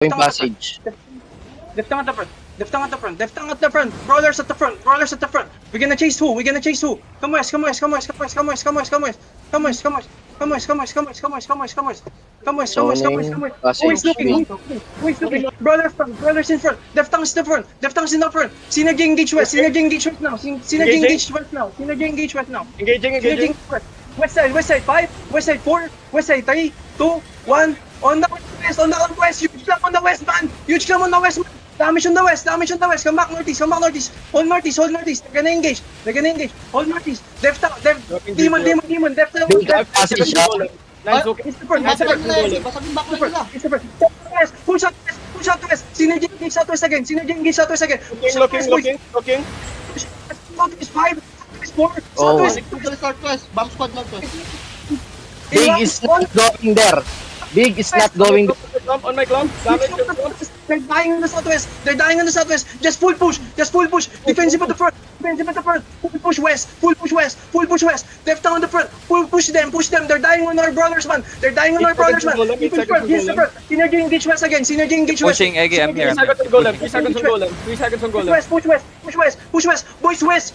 Going passage. Left tongue at the front. Left tongue at the front. Left tongue at the front. Brawlers at the front. Brawlers at the front. We're gonna chase who? We're gonna chase who? Come west. Come west. Come west. Come west. Come west. Come west. Come west. Come west. Come west. Come west. Come west. Come west. Come west. Come west. Come west. Come west. Come west. Come west. Come west. Who is looking? Who is looking? Brawler front. Brawlers in front. Left tongue's in the front. Left tongue's in the front. Synergy engage west. Synergy engage west now. Synergy engage west now. Synergy engage west now. Engaging. West side 5, west side 4, west side 3, 2, 1. On the west, huge clamp on the west, man. Huge clamp on the west, man. Damage on the west. Come back northeast. Hold northeast. They're gonna engage. Hold northeast. Left out, demon. Left out. Passage. It's the front. Push out west. Synergy engage southwest again. Looking. Southwest 5, southwest 4, Oh. southwest. Bomb squad northwest. Big is not going there. Big is not going there. On my clump. Damage. They're dying in the southwest. Just full push. Defensive at the front. Full push west. Left down the front. Push them. They're dying on our brothers, man. Keep in front. Here's the front. Synergy engage west again. Pushing Eggy, I'm here. 3 seconds on golem. 3 seconds on golem. Push west. Boys west.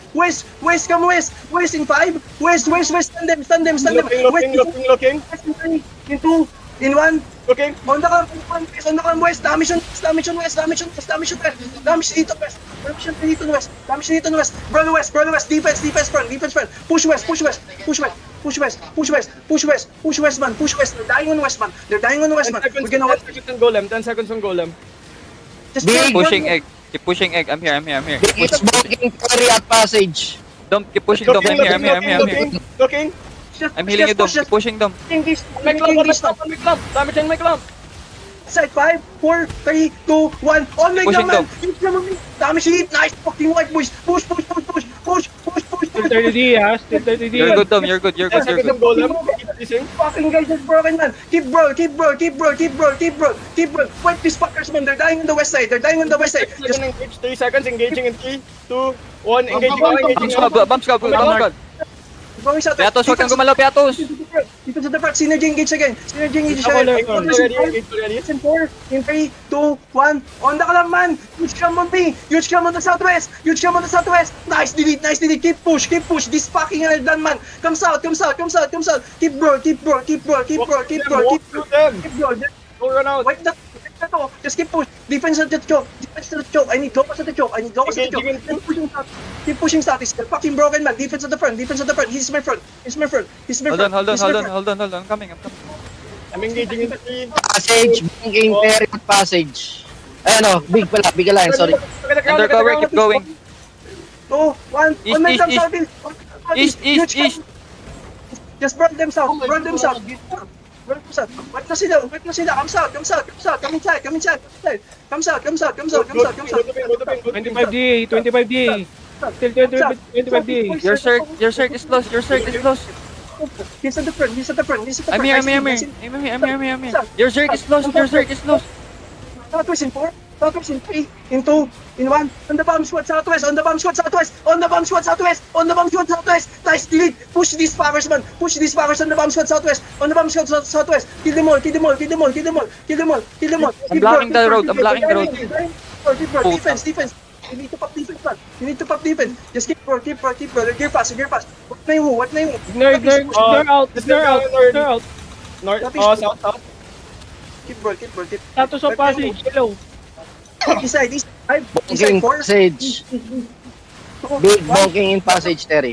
Come west in 5. West. Stun them. Looking. In 2. In 1. Looking. On the column west. Damage on west. Damage dito west. Brother west. Defense front. Push west, man. They're dying on west, man. 10 seconds on golem. Just Big Pushing Egg. Keep pushing Egg. I'm here. Big is smoking carry at passage. Dom, keep pushing Dom. I'm here. Looking. I'm healing you, Dom. Keep pushing Dom. English. On my clump. Damage on my clump. Side 5, 4, 3, 2, 1. On my Pushing man. Damage hit. Nice fucking white boys. Push. 30D, ha? Still 30D. You're good, Dom. You're good. 10 seconds on golem. Keep Fucking guys is broken, man. Keep bro. Wipe these fuckers, man. They're dying on the west side. Just 3 seconds. Engaging in 3, 2, 1. Engaging. Bomb squad. going south. Piatos, huwag kang gumalaw, Piatos. Dito sa the front. Synergy engage again. In 4, in 3, 2, 1. On the column, man. Huge clam on B. Huge clam on the southwest. Nice delete. Keep push. This fucking done, man. Come south. Keep bro. Go run out. Wait na to. Just keep push. Defense at the choke. I need locals at the choke. Keep pushing south. He's fucking broken, man. Defense at the front. He's my front. Hold on. I'm coming. I'm engaging in 3. Passage. Big carry at passage. Ano, big alliance, sorry. Undercover, keep going. 2, 1. East. Just burn them south. Wait na sila. Come south. Come inside. Come south. 25D. Still 25D. Your circ is lost. He's at the front. I'm here. Your circ is lost. Southwest in 4. Southwest in 3. In 2. In 1. On the bomb squad southwest. Nice delete. Push these powers, man. On the bomb squad southwest. Kill them all. I'm blocking the road. Keep bro. Defense. You need to pop defense. Just keep bro. Gear pass. What na yung? Ignore out. North, south. Keep bro. Status of passage. Hello. East side Bonking 4. passage. Big bonking in passage, Terry.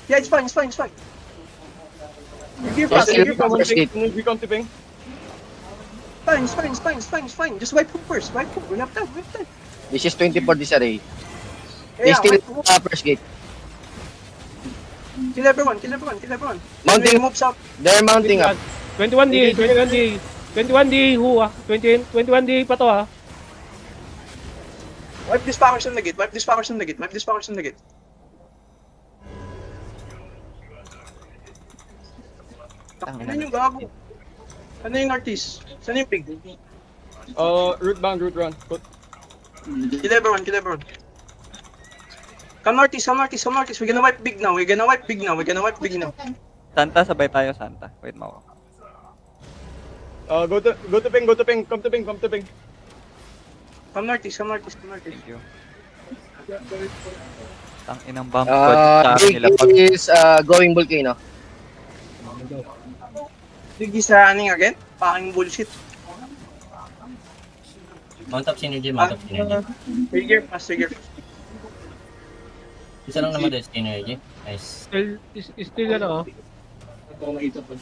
Yeah, it's fine. Gear pass. Recon tipping. Fine. Just wipe him first. We have time. This is 24 disarray. They still first gate. Kill everyone. Mounting. Move south. They're mounting up. 21D, who ah? 21D pa to ah. Wipe these powers on the gate. Ano yung gago? Ano yung artist? Saan yung pig? Root run. Kill everyone. Come Northeast. We're gonna wipe big now. Santa, sabay tayo, Santa. Wait mo ako. Go to ping, come to ping. Come northeast, come northeast, come northeast. Thank you. Ang inang bomb squad sa akin Big nila pag is going volcano. Big is running again? Fucking bullshit. Mount up synergy, mount up synergy. Trigger, pass trigger. Isa lang naman doon synergy. Nice. Still ano,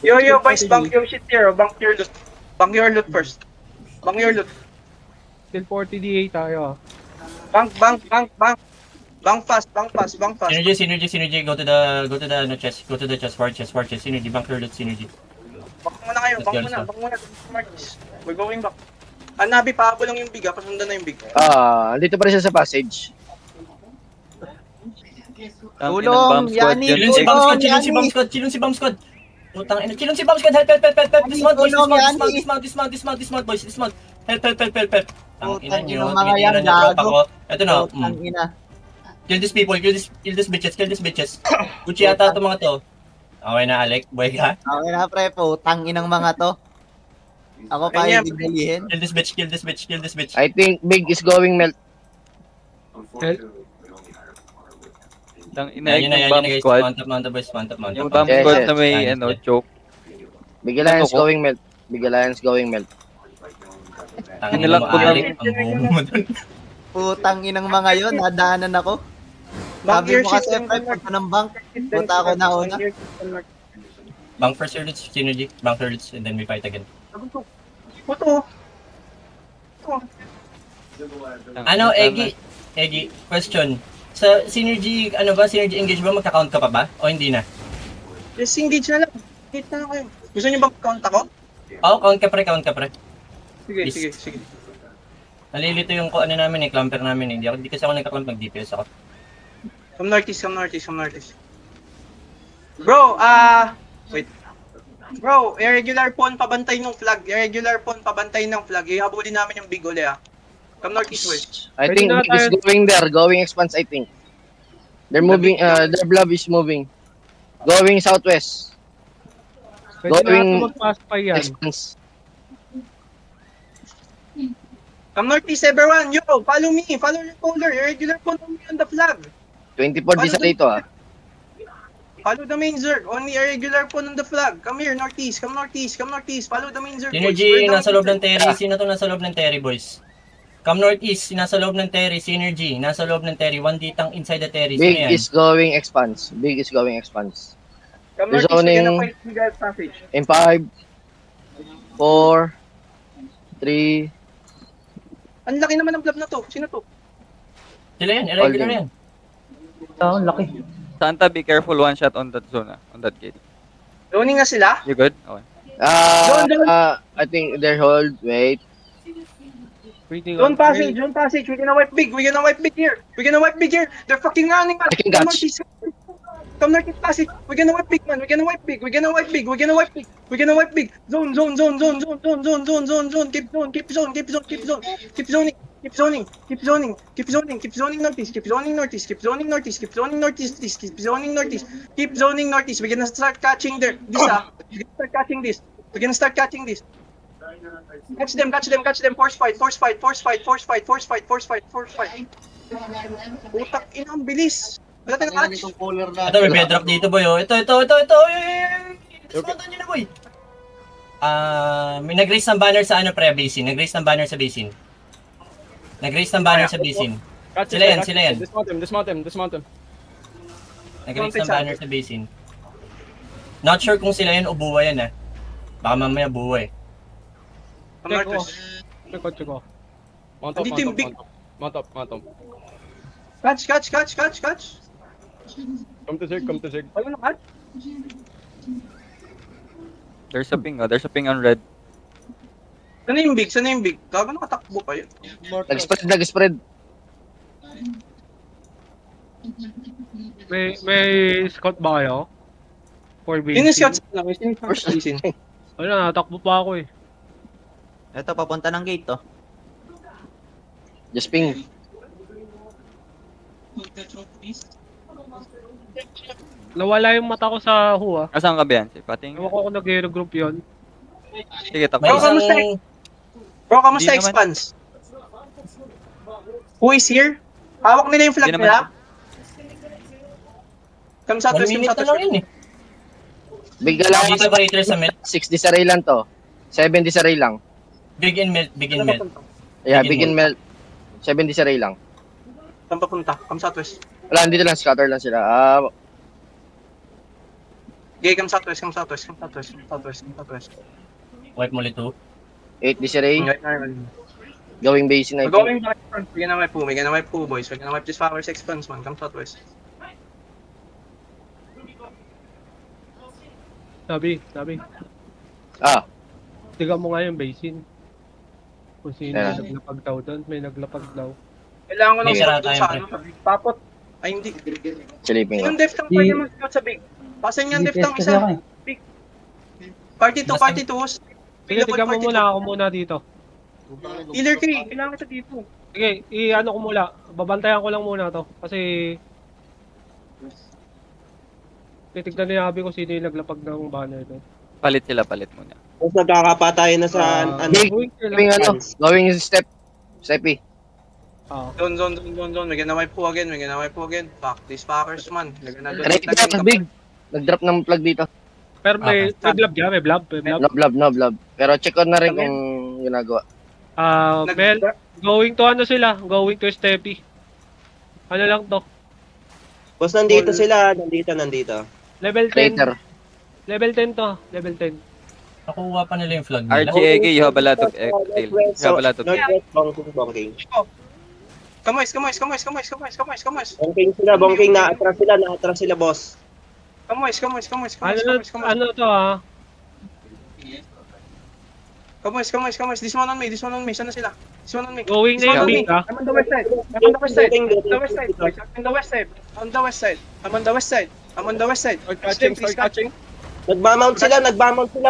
Yo, boys, bank your shit here. Bank your loot. Bank your loot first. Bank your loot. still 40 DA tayo. Bank. Bank fast. Synergy. Go to the no, chest. Go to the chest. Forward chest. Synergy. Bank your loot, synergy. Bank muna kayo, bank muna. We're going back. Nabi, pahabol lang yung big, pasundan na yung big. Dito pa rin siya sa passage. ang inang bomb squad Yani, dyan. Chilun si bomb squad. Putang ina, chilun si bomb squad. Help. Dismount, boys. Dismount, boys. Dismount. Help. Ang ina nyo, tinitingnan nyo drop ako. Ito na. Ang ina. Kill these people, kill these bitches. Gucci ata ito mga to. Okay na, Alec. Boy ka. Okay na, pre, putang inang mga to. Ako pa Kanya. yung bibalihin. Kill this bitch. I think Big is going melt. Ang inaig Ayun na, ng bomb guys. squad. Mount up, boys. Mount up. Yung bomb Yes, squad yes. na may Nice. choke. Big Alliance Ito ko. going melt. Tangin Nilang mo, ko na- Alec. Ang bobo mo dun. Putang inang mga yon, nadaanan ako. Bank Sabi your mo shit. kasi, pre, pagka ng bank, punta ako na una. Bank first your loots, synergy. Bank your loots, and then we fight again. Puto. Ano, Eggy, question. Sa synergy, synergy engage ba? Magka-count ka pa ba? O hindi na? Just engage na lang. Hit na kayo. Gusto niyo bang count ako? Oo, count ka pre. Sige. Nalilito yung namin clamper namin eh. Hindi kasi ako nagka-clamp, nag-DPS ako. Come northeast. Bro, wait. Bro, irregular pawn pabantay ng flag. Ihabulin namin yung big uli Come northeast west. I Pwede think na Big is tayo- going there. Going expanse, I think. They're moving, their blob is moving. Going southwest. Pwede Going- na mag-pass pa yan. Expanse. Come northeast everyone. Yo, follow me. Follow your polar. Irregular pawn only on the flag. 24 di sa dito Follow the main zerg. Only irregular pawn on the flag. Come here, northeast. Follow the main zerg. boys. Synergy, We're down nasa loob ng to- Terry. Sino to nasa loob ng Terry, boys? Come northeast, nasa loob ng Terry. Synergy, nasa loob ng Terry. 1 ditang inside the Terry. Sino Big yan? is going expanse. Come There's northeast. We're gonna zoning. fight you guys passage. In 5, 4, 3, Ang laki naman ng blob na to. Sino to? Sila yan, irregular Holding. yan. Santa, be careful, one shot on that zone, on that gate. Zoning na sila? You good? Okay. I think they're hold. Wait. Waiting Zone on- passage. We're gonna wipe big here. They're fucking running, man. I can catch. Come northeast passage. We're gonna wipe big, man. We're gonna wipe big. Zone. Keep zoning northeast. We're gonna start catching this. We're gonna start catching this. Catch them. Force fight. Putak ina, ang bilis. Wala tayong catch. Itong collar Ito, may bedrock dito, boy. Oh. Ito. Dismountan nyo na, boy. May nag-raise ng banner sa basin. Nag-raise ng banner sa basin. Catch Sila yan. Dismount him. Nag-raise ng banner sa basin. Not sure kung sila yan o buwa yan, Baka mamaya buwa, Come northeast. Check ko. Mount up. Andito yung big- Mount up. Catch. Come to Zerg. Ayun na catch. There's a ping on red. Sana yung big? Gago nakatakbo pa yun. Nag-spread. May scout ba kayo? For base. Yun yung shots lang. Yun yung shots. Wala, natakbo pa ako eh. Ito, papunta ng gate to. Just ping. Nawala yung mata ko sa hua. Asan ka ba yan? Pating. Ewan ko kung nag-group yun. Sige, May Bro, tapos. kamusta? isang... Bro, kamusta Hindi naman. expanse? Who is here? Hawak nila yung flag Hindi naman. nila. Come 1 southwest, come minute na lang southwest. yun eh. Big Galayan, Dito operator sa mid. 60 sa ray lang to. 70 sa ray lang. Big and mid, big and mid. Yeah, Big big and melt. 70 sa ray lang. Saan papunta? Come southwest. Wala, dito lang, scatter lang sila. Okay, come southwest, come southwest, come southwest, come southwest, come southwest. Wipe mo ulit 2. 80 sa ray, Right now, going basin we're I think. going back front. We're gonna wipe po, boys. We're gonna wipe this powers expanse, man. Come southwest. Sabi. Tiga mo nga yung basin. Kung sino Yeah. yung naglapag daw doon, may naglapag daw. Kailangan ko lang May sira sa tayo, sa pre. ano, sa big. Papot. Ay, hindi. Silipin ko. Sinong deftang pwede mag-scout sa big? Pasan yung deftang isa. Big. Party 2, party 2. Sige, tiga mo muna, ako muna dito. Healer K, kailangan kita dito. Sige, i-ano ko muna. Babantayan ko lang muna to. Kasi... titignan ni Abby kung sino yung naglapag ng banner doon. Palit sila, palit muna. Tapos nagkakapatay na sa Big, going step. Steppy. Zone. We're gonna wipe po again. Fuck, these fuckers, man. We're gonna do Right it na, big. Nag-drop ng plug dito. Pero may blob ka, may blob. No blob. Pero check on na rin kung ginagawa. Mel, going to ano sila? Going to Steppy. Ano lang to? Boss, nandito sila. Nandito. Level 10. Crater. Level 10 to. Level 10. Nakuha pa nila yung flag nila. RG Ege, you have a lot of tail. You have a lot of Northwest, Bongking. Kamoys. Bongking sila, Bongking. Na-atras sila, boss. Kamoys. Ano to ah? Kamoys. This one on me. Saan na sila? This one on me. Going na yung big ah. I'm on the west side. I'm on the west side. Start catching. Nagmamount sila,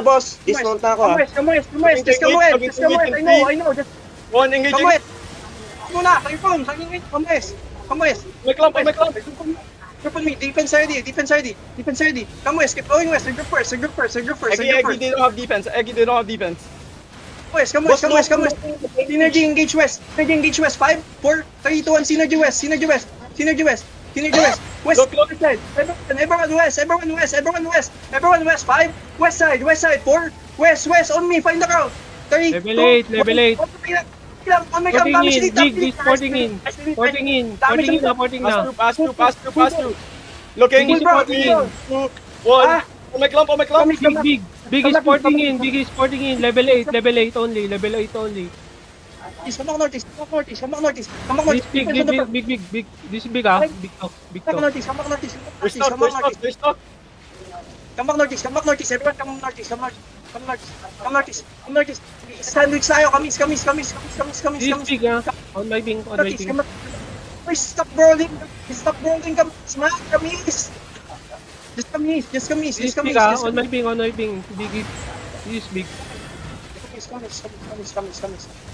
boss. Dismount na ako, ha. Kamoys. I know. Just One engaging. Kamoys. Muna, kayo form. Kamoys. May clamp. Group on me. Defense ready. Kamoys, keep going west. Regroup first. Eggy didn't have defense. Kamoys. Synergy engage west. 5, 4, 3, 2, 1. Synergy west. West side. Everyone west. 5. West side. 4. West. On me. Find the crowd. 3, Level 2, 8, level 8. On my Porting damage in, elite, big, damage porting in. Porting na. Pass through. Looking. Big is porting in. 2, 1. On my clamp. Big is porting in. Level 8 only. Come back northeast. Big. This is big ah. Big to. Come back northeast. Come back northeast. Everyone come northeast. Sandwich tayo. Kamis. This is big ah. On my ping. Please stop brawling. Smack. Kamis. Just kamis. This is big ah. On my ping. Big is. This is big. Kamis.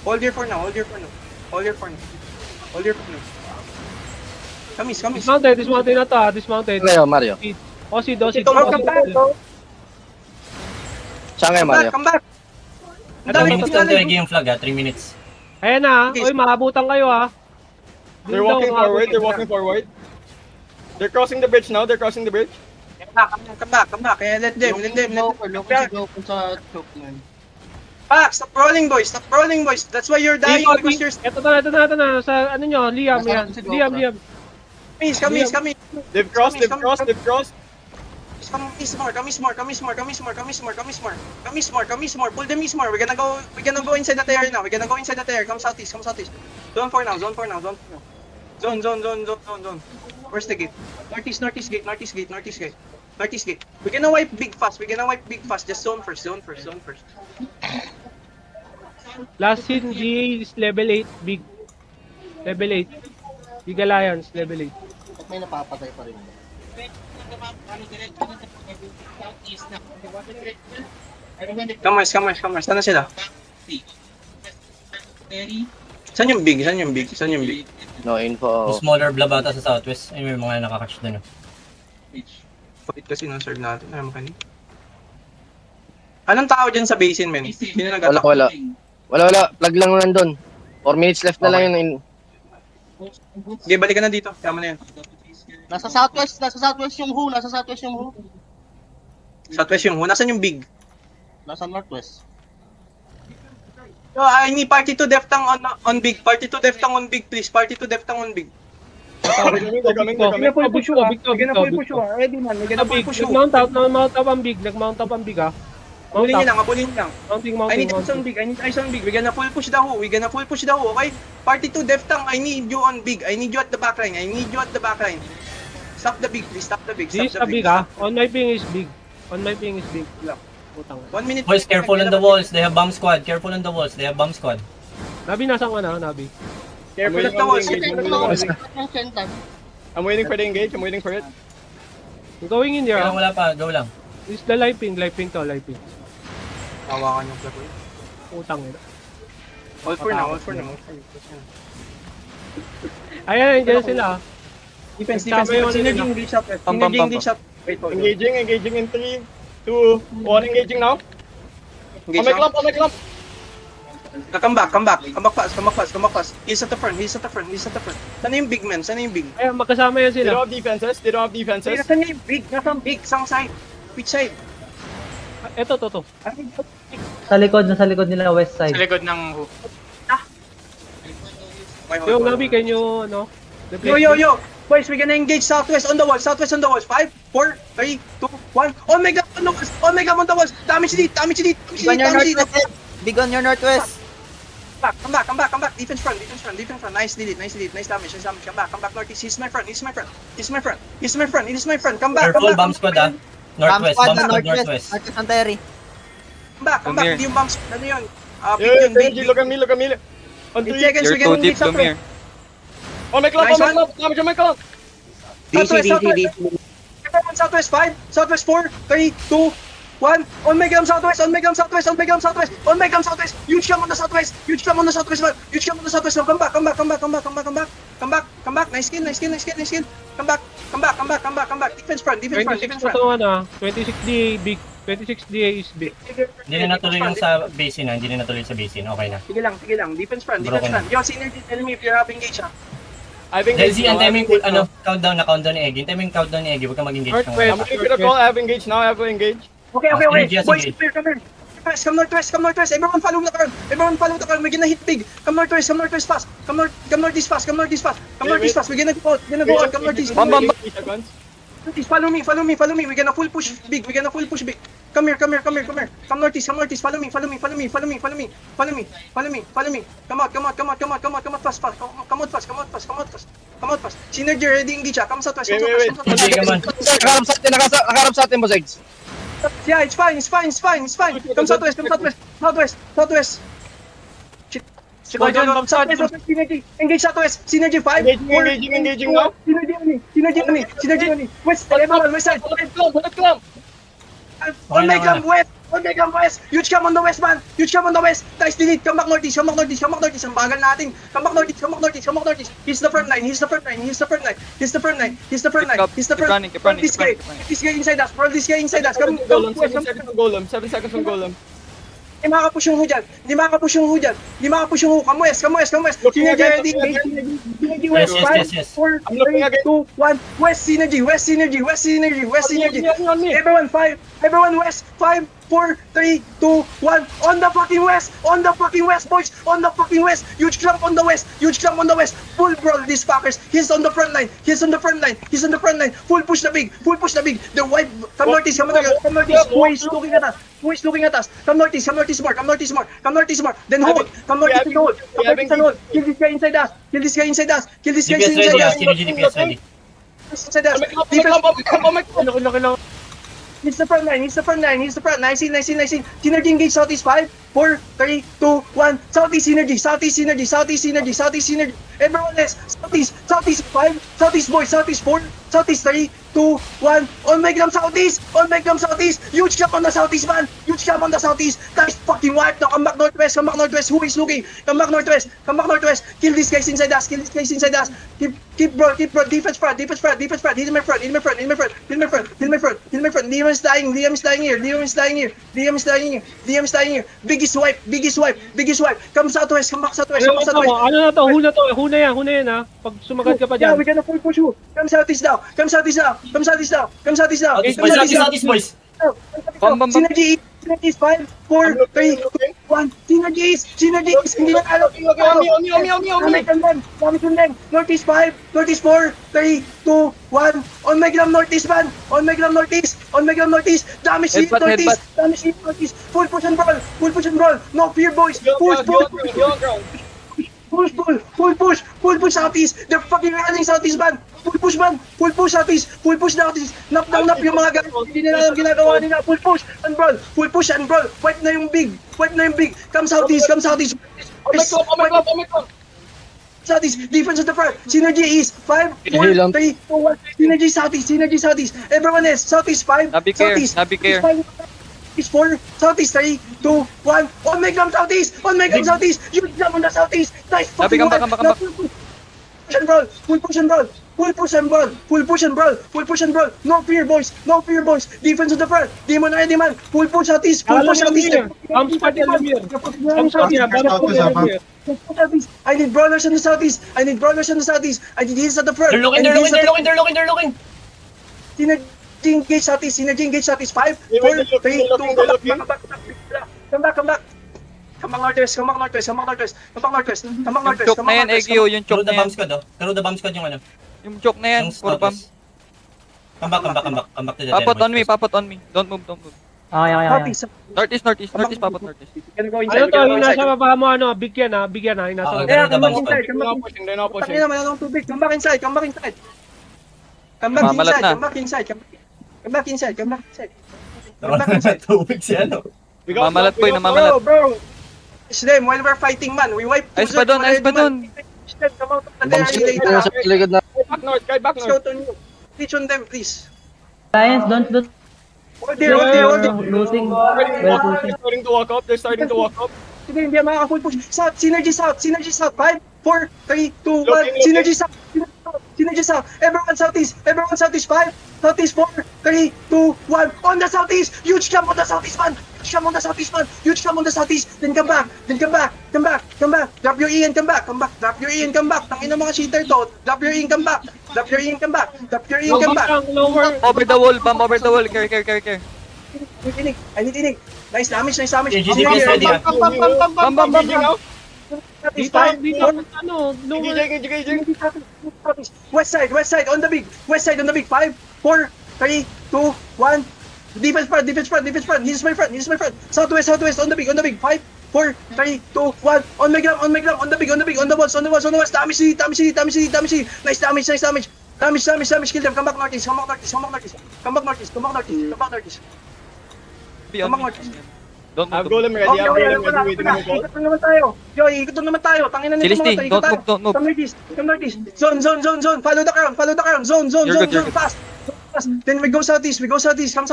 Hold here for now. Kamis. Dismounted na to ah. Dismounted. Kayo, Mario. Osid. Saan kayo, Mario? Come back. Ang 3 dami minutes lang talaga yung flag 3 minutes. Ayan na. Uy, maabutan kayo ah. They're walking forward. They're crossing the bridge now. Come back. Let them. Back. Stop rolling, boys. That's why you're dying because you're... Ito na. Sa ano nyo, Liam yan. Liam. Kamis. They've crossed. Kamis more. Pull them more. We're gonna go inside the area now. Come southeast. Zone 4 now. Zone. Where's the gate? Northeast gate. We're gonna wipe big fast. Just zone first. Last hit GA is level 8. Big. Level 8. Big Alliance, level 8. May napapatay pa rin. Kamoys. Saan na sila? Saan yung big? No info. Smaller blob ata sa southwest. Ay, may mga nakakatch doon. Wait kasi no serve natin. Ano mo kanina? Anong tao dyan sa basin, men? Sino nag-attack? Wala. Plug lang nandun. 4 minutes left na lang yun. Okay, balik ka na dito. Tama na yun. Nasa southwest yung Who. Southwest yung Who. Nasaan yung big? Nasa northwest. No, I need party to deftang on big. Party to deftang on big, please. Party to deftang on big. They're coming. Full push ah. Ready man. We're gonna full push. Nag-mount up ang big. Nag-mount up ang big ah. Habulin niyo lang. Mounting. I need eyes on big. We're gonna full push the Who. Okay? Party to deftang. I need you on big. I need you at the backline. Stop the big, please. Stop the big. This is a big ah. On my ping is big. Putang. 1 minute. Boys, careful on the walls. They have bomb squad. Nabi, nasaan ka na, Nabi? Careful of the walls. I'm waiting for the engage. I'm waiting for it. Going in there ah. Wala pa, go lang. This is the live ping to. Hawakan yung plug. Putang ina. All for now. Ayan, dyan sila ah. Defense. Synergy engage shot. Wait, hold on. Engaging in 3, 2, 1. Engaging now. Engage On my clump. Come back fast. He's at the front. Sana yung big man? Ayan, magkasama yan They sila. don't have defenses. Nasaan yung big? Nasaan big? Sang side? Which side? Ito. Sa likod nila west side. Sa likod ng Who. Yung Nabi, can you, Yo. Boys, we're gonna engage southwest on the walls. 5, 4, 3, 2, 1. Oh my god, on the walls. Damage lead. Big on your northwest. Come back. Defense front. Nice damage. Come back, northeast. He's my front. Come back. Careful, bomb squad ah. Northwest. Northwest ng Terry. Come back. Hindi yung bombs. Ano yun? Synergy, look at me. On 3. Seconds, we're gonna engage southwest. On my clump. Damage on my clump. Southwest 5, Southwest 4, 3, 2, 1. On my gum southwest. Huge cam on the southwest. Come back. Nice skin. Come back. Defense front. 26 na to ano, 26 DA big. 26 DA is big. Hindi na natuloy yung sa basin okay na. Sige lang. Defense front. Yo, synergy, tell me if you're having engage ha. I've engaged. Delzy, antayin mo yung countdown ni Eggy. Antayin mo yung countdown ni Eggy, huwag kang mag-engage ng I'm waiting for the call. I have engaged now. I have engaged. Okay. Synergy, Boys, sige. come here. Come northwest. Everyone follow the curve. We're gonna hit big. Come northwest fast. Come northeast fast. We're gonna go out. Come northeast. Follow me. We're gonna full push big. Come here. Come northeast. Follow me. Come out fast. Synergy ready engage. Come southwest. Nakaharap sa atin, boss eggs. Yeah, it's fine. Come southwest. Shit. Southwest. Engage southwest. Synergy 5. Engaging now. Synergy only. West side. On my gum west. Huge cam on the west, man. Nice delete. Come back northeast. Ang bagal natin. Come back northeast. He's the front line. He's the front line. This guy inside us. Come. 7 seconds on golem. Hindi makapush yung Who dyan. Come west. Synergy ready. West. Yes. 4, 3, 2, 1. West synergy. Everyone 5. Everyone west. 5, 4, 3, 2, 1. On the fucking west, boys. Huge clamp on the west. Full brawl these fuckers. He's on the front line. Full push the big. The white. Come northeast. Who is looking at us? Come northeast more. Then hold. Come northeast and hold. Kill this guy inside us. DPS ready. He's the front line. Nice. Synergy engage southeast 5, 4, 3, 2, 1. Southeast synergy, southeast synergy, southeast synergy, southeast synergy. Everyone else, southeast, southeast 5, southeast boys, southeast 4, southeast 3, 2, 1. On my gram southeast, on my gram southeast. Huge cap on the southeast, man. Huge cap on the southeast. Guys, fucking wipe now. Come back northwest, come back northwest. Who is looking? Come back northwest, come back northwest. Kill these guys inside us, kill these guys inside us. Keep bro, defense front, defense front, defense front. Hit in my front, hit in my front, hit in my front, hit in my front, hit in my front, hit in my front. Liam is dying, Liam is dying here, Liam is dying here, Liam is dying here, Liam is dying here. Biggest wipe, biggest wipe, biggest wipe. Come southwest, come back southwest, come back southwest. Ano na to? Huna yan ha. Pag sumagat ka pa Yeah, dyan. we gonna full push you. Come southeast now, come southeast now, come southeast now, come southeast now. Southeast boys. Synergy is 5, 4, 3, 2, 1. Synergy is, hindi na talo. Damage on them. Northeast 5, Northeast 4, 3, 2, 1. On my gram northeast, man. On my gram northeast. On my gram northeast. Damage hit northeast. Damage hit northeast. Full push and brawl. Full push and brawl. No fear, boys. Push, full push southeast. They're fucking running southeast, man. Full push, man. Full push southeast. Full push southeast. Knock yung mga guys. Hindi nila alam ginagawa nila. Full push and brawl. Full push and brawl. Wipe na yung big. Wipe na yung big. Come southeast. Come southeast. Oh my god. Southeast. Defense at the front. Synergy is 5, 4, 3, 2, 1. Synergy southeast. Synergy southeast. Everyone else. Southeast 5. Nabi care, Southeast. nabi care. Southeast 4. Southeast 3, 2, 1. On my gram southeast. On my gram southeast. You jump on the southeast. Nice fucking Come back. Push and brawl. Full push and brawl. Full push and brawl. Full push and brawl. Full push and brawl. No fear, boys. No fear, boys. Defense at the front. Demon ready, man. Full push southeast. Full push southeast. Bomb squad yan, Lumir. Bomb squad yan. I need brawlers in the southeast. I need brawlers in the southeast. I need heals at the front. They're looking. Synergy engage southeast. Synergy engage southeast. 5, 4, 3, 2, 1. Come back. Come back northwest. Yung choke na yan, Egyo. Yung choke na yan. Pero the bomb squad yung ano. Yung choke na yan. Puro pam. Come back to the Papot on me. Don't move. Okay. Northeast, papot northeast. Can go Ano inside. to? Yung nasa baba mo, big yan ha. Yung nasa baba. Yeah, come back They're inside. They're not pushing. Tangina, malalong tubig. Come back inside. Mamalat na. Tubig si ano. Mamalat po, namamalat. Bro. It's them while we're fighting, man. We wipe. Ayos ba dun? Come out of the area later. Back Let's go north. to new. Teach on them, please. Alliance, don't Hold there. losing. They're starting to walk up. Sige, hindi makaka-full push. South, synergy south. 5, 4, 3, 2, 1. Synergy south. Everyone southeast. 5, southeast 4, 3, 2, 1. On the southeast. Huge jump on the southeast, man. Then come back. Drop your E and come back. Tangina mga cheater to. Drop your E and come back. Lower. Over the wall, bump over the wall. Care. I need inning. Nice damage. GG ready ah. Bam. Southeast Dito, 5, dito. 4, Ano? Lower. West side on the big. 5, 4, 3, 2, 1. Defense front. He's my front. Southwest on the big. 5, 4, 3, 2, 1. On my gram. On the big. On the walls. Damage city. Nice damage. Kill them. Come back northeast. Don't I have move. golem ready. Ikot naman tayo. Joy, ikot naman tayo. Tangina nito Celeste, mga to. don't move. Come northeast. Zone. Follow the crown. Zone. You're good. Fast. Then we go southeast. Come southeast fast.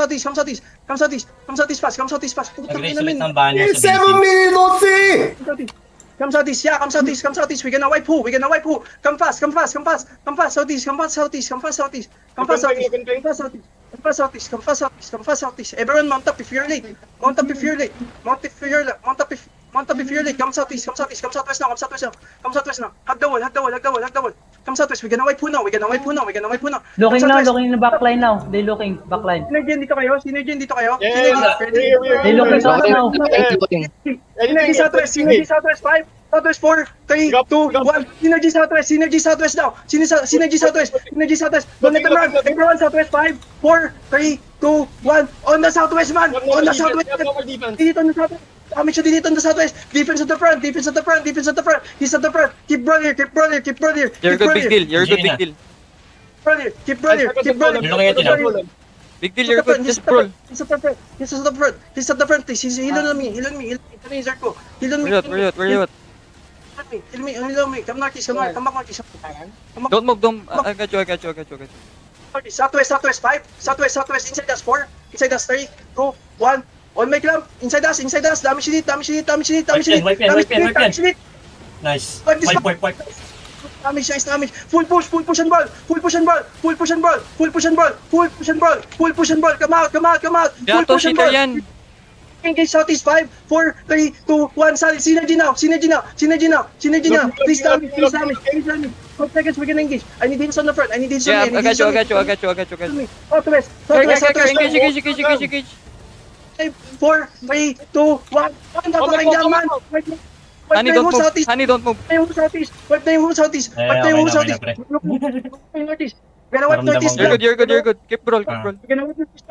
Nag-raise ulit ng banner sa BC. Come southeast. We're gonna wipe who? Come fast. Southeast. Everyone mount up if you're late. Mount up if you're late. Come southeast now. Hug the wall. Come southwest. We're gonna wipe who now. Looking na backline now. They looking backline. Synergy dito kayo. Yeah. They looking Okay, now. Synergy southwest 5, southwest 4, 3, 2, 1. Synergy southwest now. Synergy southwest. Don't let them run. Everyone southwest 5, 4, 3, 2, 1. On the southwest, man. Dito on the southwest. Damage dito on the southwest. Defense at the front. He's at the front. Keep brother. You're a good big deal. Brother. They're looking at you now. Big deal, you're good. Just brawl. He's at the front. He's at the front. He's at the front. He's heal on me. Heal on me. Ito na yung Zerg ko. Heal on me. Where you at? Heal me. Heal on me. Come northeast. Come back northeast. Don't move, don't. I got you. Southwest. 5. Southwest. Inside us 4. Inside us 3. 2. 1. On my club. Inside us. Damage elite. Wipe yan. Nice. Wipe. Damage. Full push and ball. Come out. Yeah, to cheater yan. Engage southeast 5, 4, 3, 2, 1. Solid. Synergy now. Please damage. 5 seconds, we can engage. I need hits on the front. Yeah, I got you. Southwest. Engage. 4, 3, 2, 1. Honey, don't move. Wipe na yung southeast. We're gonna wipe northeast. You're good. Keep brawl. We're gonna wipe northeast.